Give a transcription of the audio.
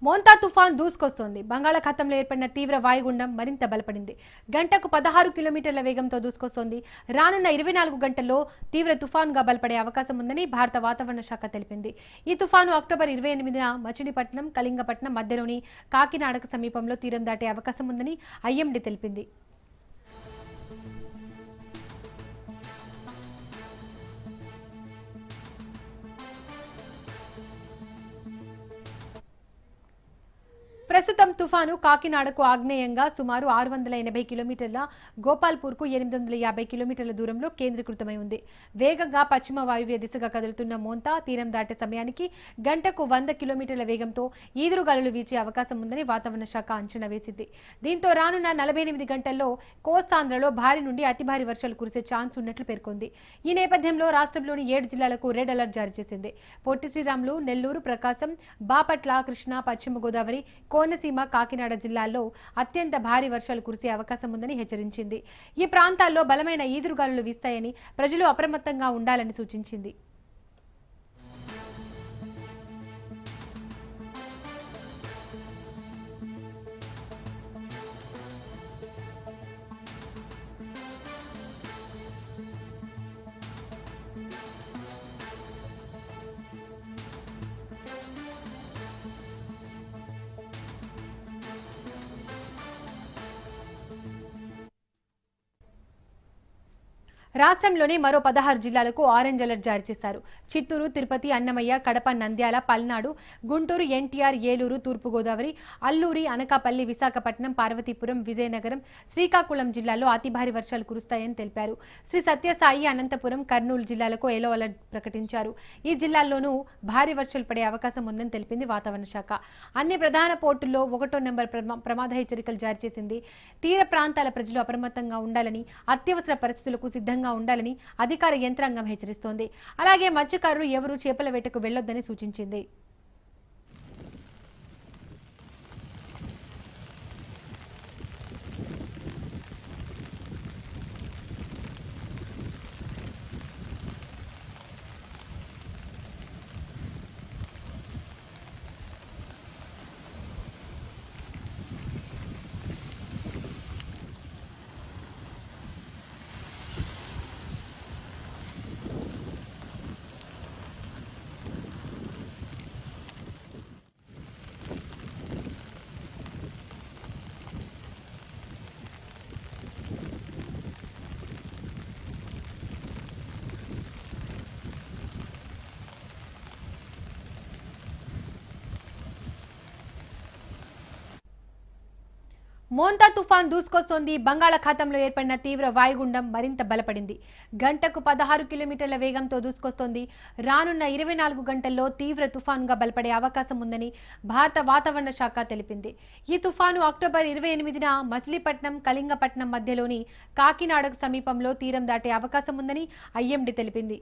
మోంతా తుఫాన్ దూసుకొస్తోంది. బంగాళాఖాతంలో ఏర్పడిన తీవ్ర వాయుగుండం మరింత బలపడింది. గంటకు 16 కిలోమీటర్ల వేగంతో దూసుకొస్తోంది. రానున్న 24 గంటల్లో తీవ్ర తుఫాన్గా బలపడే అవకాశం ఉందని భారత వాతావరణ శాఖ తెలిపింది. ఈ తుఫాను అక్టోబర్ 28న మచిలీపట్నం, కళింగపట్నం మధ్యలోని కాకినాడకు సమీపంలో తీరం దాటే అవకాశం ఉందని ఐఎండీ తెలిపింది. ప్రస్తుతం తుఫాను కాకినాడకు ఆగ్నేయంగా సుమారు 680 కిలోమీటర్ల, గోపాల్పూర్కు 850 కిలోమీటర్ల దూరంలో కేంద్రీకృతమై ఉంది. వేగంగా పశ్చిమ వాయువ్య దిశగా కదులుతున్న మోంతా తీరం దాటే సమయానికి గంటకు 100 కిలోమీటర్ల వేగంతో ఈదురుగాలులు వీచే అవకాశం ఉందని వాతావరణ శాఖ అంచనా వేసింది. దీంతో రానున్న 48 గంటల్లో కోస్తాంధ్రలో భారీ నుండి అతి భారీ వర్షాలు కురిసే ఛాన్స్ ఉన్నట్లు పేర్కొంది. ఈ నేపథ్యంలో రాష్ట్రంలోని 7 జిల్లాలకు రెడ్ అలర్ట్ జారీ చేసింది. పొట్టి శ్రీరాములు, నెల్లూరు, ప్రకాశం, బాపట్ల, కృష్ణా, పశ్చిమ గోదావరి, కోనసీమ, కాకినాడ జిల్లాల్లో అత్యంత భారీ వర్షాలు కురిసే అవకాశం ఉందని హెచ్చరించింది. ఈ ప్రాంతాల్లో బలమైన ఈదురుగాలులు వీస్తాయని ప్రజలు అప్రమత్తంగా ఉండాలని సూచించింది. రాష్ట్రంలోని మరో 16 జిల్లాలకు ఆరెంజ్ అలర్ట్ జారీ చేశారు. చిత్తూరు, తిరుపతి, అన్నమయ్య, కడప, నంద్యాల, పల్నాడు, గుంటూరు, ఎన్టీఆర్, ఏలూరు, తూర్పుగోదావరి, అల్లూరి, అనకాపల్లి, విశాఖపట్నం, పార్వతీపురం, విజయనగరం, శ్రీకాకుళం జిల్లాల్లో అతి భారీ వర్షాలు కురుస్తాయని తెలిపారు. శ్రీ సత్యసాయి, అనంతపురం, కర్నూలు జిల్లాలకు ఎల్లో అలర్ట్ ప్రకటించారు. ఈ జిల్లాల్లోనూ భారీ వర్షాలు పడే అవకాశం ఉందని తెలిపింది వాతావరణ శాఖ. అన్ని ప్రధాన పోర్టుల్లో 1వ నెంబర్ ప్రమాద హెచ్చరికలు జారీ చేసింది. తీర ప్రాంతాల ప్రజలు అప్రమత్తంగా ఉండాలని, అత్యవసర పరిస్థితులకు సిద్ధంగా ఉండాలని అధికార యంత్రాంగం హెచ్చరిస్తోంది. అలాగే మత్స్యకారులు ఎవరూ చేపల వేటకు వెళ్లొద్దని సూచించింది. మోంతా తుఫాన్ దూసుకొస్తోంది. బంగాళాఖాతంలో ఏర్పడిన తీవ్ర వాయుగుండం మరింత బలపడింది. గంటకు 16 కిలోమీటర్ల వేగంతో దూసుకొస్తోంది. రానున్న 24 గంటల్లో తీవ్ర తుఫాన్గా బలపడే అవకాశం ఉందని భారత వాతావరణ శాఖ తెలిపింది. ఈ తుఫాను అక్టోబర్ 28న మచిలీపట్నం, కళింగపట్నం మధ్యలోని కాకినాడకు సమీపంలో తీరం దాటే అవకాశం ఉందని ఐఎండీ తెలిపింది.